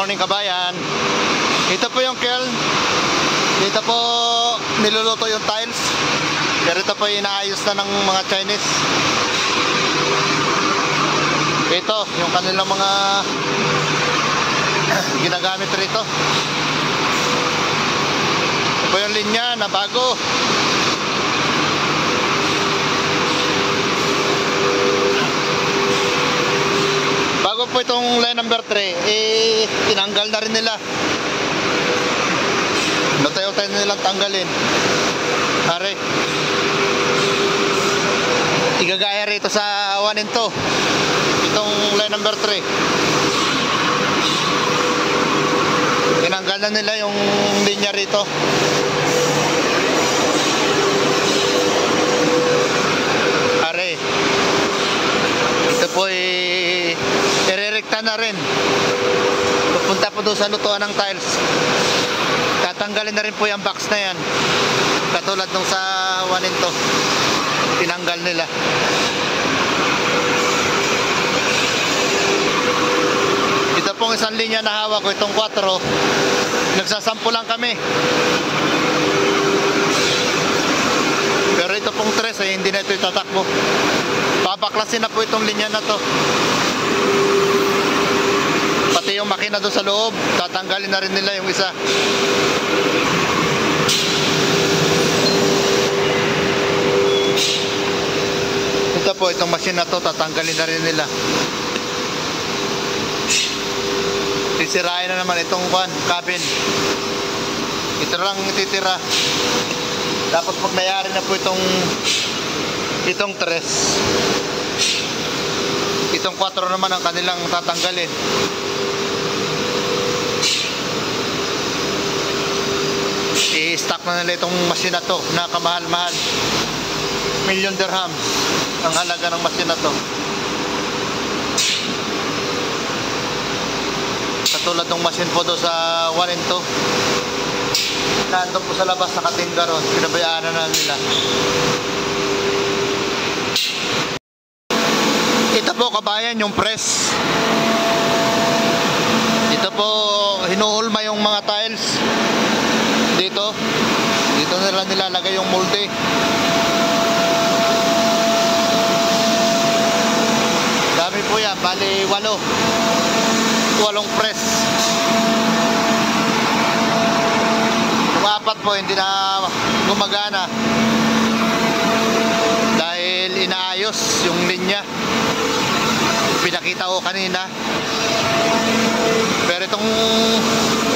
Morning kabayan. Ito po yung kiln. Dito po niluluto yung tiles. Pero ito po inaayos na ng mga Chinese. Ito yung kanilang mga ginagamit rito. Ito po yung linya na bago. Bago po itong line number 3, tinanggal na rin nila. Nutay-utay na nilang tanggalin. Pare, igagaya rito sa 1 and 2 itong line number 3. Tinanggal na nila yung linya rito. Pare, ito po irerekta na rin. Pupunta po doon sa lutuan ng tiles. Tatanggalin na rin po yung box na yan. Katulad nung sa 1 and 2, tinanggal nila. Ito pong isang linya na hawak ko, itong 4. Nagsasampu lang kami. Pero ito pong 3 hindi na ito itatakbo. Papaklasin na po itong linya na to. Pati yung makina doon sa loob, tatanggalin na rin nila yung isa. Ito po, itong machine na to, tatanggalin na rin nila. Sisirain na naman itong cabin. Ito lang titira. Dapat pag nayari na po itong 3, itong 4 naman ang kanilang tatanggalin. I-stock na nila itong machine na to na kamahal-mahal. Million dirhams ang halaga ng machine na to. Katulad ng machine po doon sa 1 and 2. Nandun po sa labas nakatingga ron. Pinabayaan na nila. Ito po kabayan yung press. Ito po hinuhulma yung mga tiles. Dito nila nilalagay yung molde. Dami po yan, bali 8 press. Yung 4 po hindi na gumagana dahil inaayos yung linya. Pinakita ko kanina. Pero itong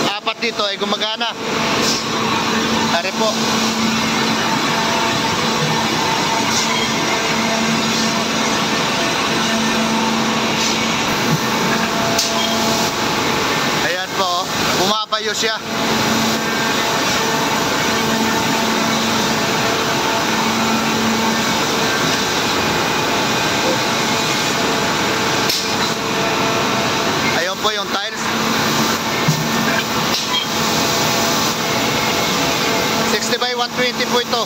4 dito ay gumagana. Ari po. Ayan po, bumabayo siya. Ayan po yung tiles. 60 by 120 po ito.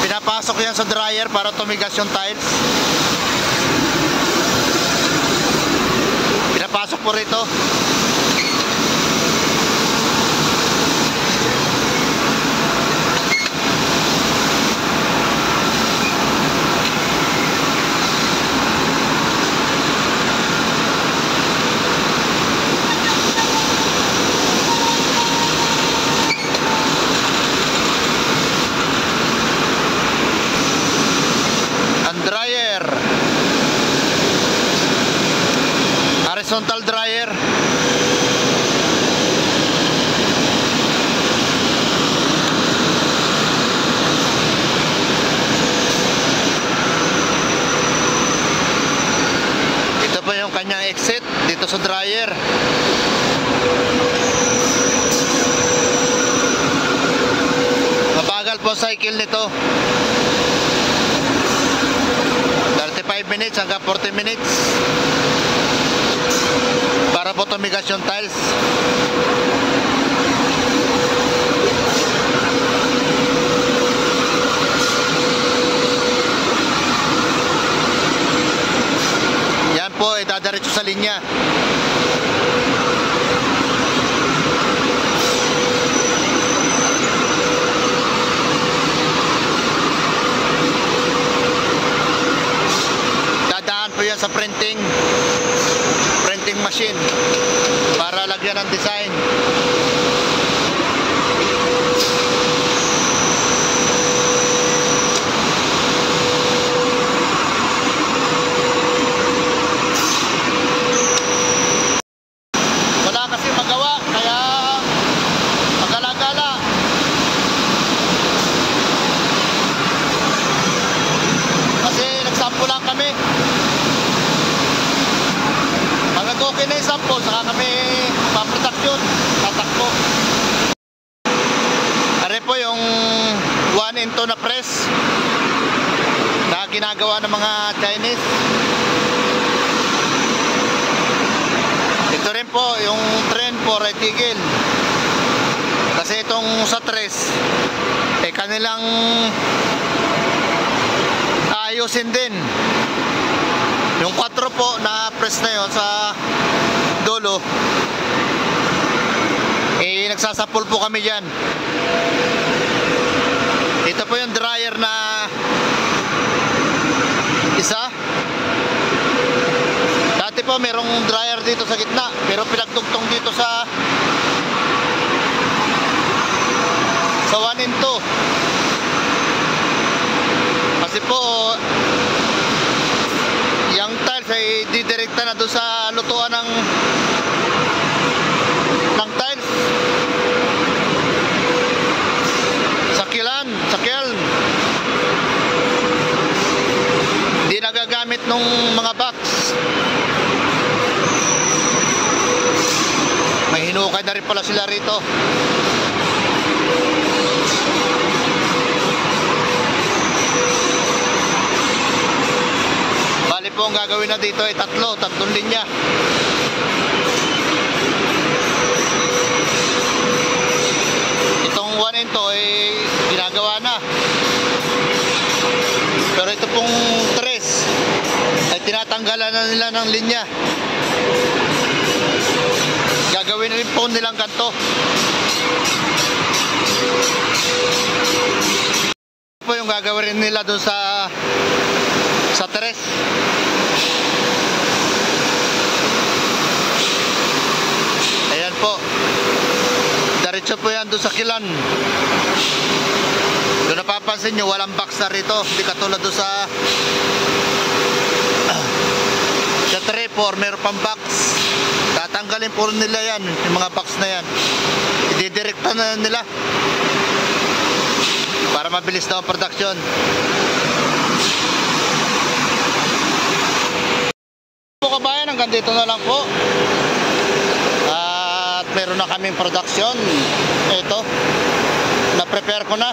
Pinapasok yan sa dryer para tumigas yung tiles. po rito. Horizontal dryer. Ito po yung kanyang exit dito sa dryer. Mabagal po cycle nito. 35 minutes hanggang 40 minutes. Para po tumigas yung tiles. Yan po, idadiretso sa linya. Dadaan po yan sa printing machine para lagyan ng design. Wala kasi magawa kaya magala-gala. Kasi nagsampo lang kami. Okay na yung sample, saka kami paproduction, tatakbo. Are po yung 1-in-2 na press na ginagawa ng mga Chinese. Ito rin po yung trend po retigil. Kasi itong sa 3 kanilang ayusin din. Yung 4 po na press na yun sa dulo, nagsasapul po kami dyan. Ito po yung dryer na isa. Dati po merong dryer dito sa gitna, pero pinagtugtong dito sa 1-in-2. Kasi po yung tiles ay didirekta na doon sa lutuan ng tiles sa kiln. Hindi nagagamit nung mga box. May hinukay na rin pala sila rito. Po ang gagawin na dito ay tatlong linya. Itong 1-in-2 ay ginagawa na, pero ito pong 3 ay tinatanggalan na nila ng linya. Gagawin na rin po nilang ganito. Ito po yung gagawin nila doon sa 3. Ayan po, diretso po yan doon sa kilan. Doon napapansin nyo, walang box na rito. Hindi katulad doon sa 3, 4 meron pang box. Tatanggalin po nila yan, yung mga box na yan. Ididirekta na nila para mabilis daw ang production. Kabayan, hanggang dito na lang po. At meron na kaming production. Ito, na-prepare ko na.